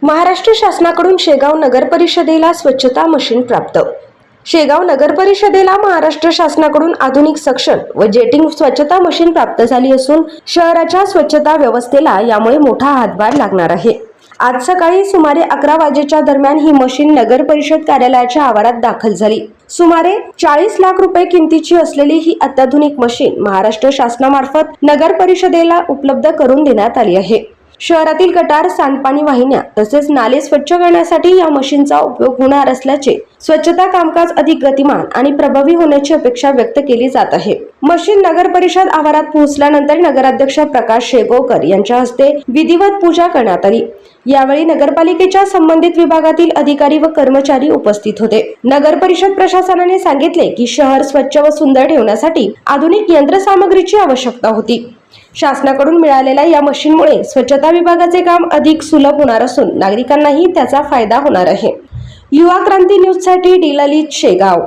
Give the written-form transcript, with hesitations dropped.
महाराष्ट्र शासनाकडून शेगाव नगर परिषदेला स्वच्छता मशीन प्राप्त। शेगाव नगर परिषदेला महाराष्ट्र शासनाकडून आधुनिक सक्शन व जेटिंग स्वच्छता मशीन प्राप्त झाली असून शहराच्या स्वच्छता व्यवस्थेला यामुळे मोठा हातभार लागणार आहे। आज सकाळी सुमारे 11 वाजेच्या दरम्यान ही मशीन नगर परिषद कार्यालयाच्या आवारात दाखल झाली। सुमारे 40 लाख रुपये किमतीची असलेली ही अत्याधुनिक मशीन महाराष्ट्र शासनामार्फत नगर परिषदेला उपलब्ध करून देण्यात आली आहे। शहरातील गटार, सांडपाणी वाहिन्या तसेच नाले स्वच्छ करण्यासाठी या मशीनचा उपयोग होणार असल्याचे स्वच्छता कामकाज अधिक गतिमान आणि प्रभावी होण्याची अपेक्षा व्यक्त केली जात आहे। मशीन नगर परिषद आवारात पोहोचल्यानंतर नगराध्यक्ष प्रकाश शेगोकर यांच्या हस्ते विधिवत पूजा करण्यात आली। यावेळी नगरपालिकेच्या संबंधित विभागातील अधिकारी व कर्मचारी उपस्थित होते। नगर परिषद प्रशासनाने सांगितले की शहर स्वच्छ व सुंदर ठेवण्यासाठी आधुनिक यंत्रसामग्रीची आवश्यकता होती। शासनाकडून मिळालेल्या या मशीनमुळे स्वच्छता विभागाचे काम अधिक सुलभ होणार असून नागरिकांनाही त्याचा फायदा होणार आहे। युवा क्रांती न्यूज साठी डी ललित शेगाव।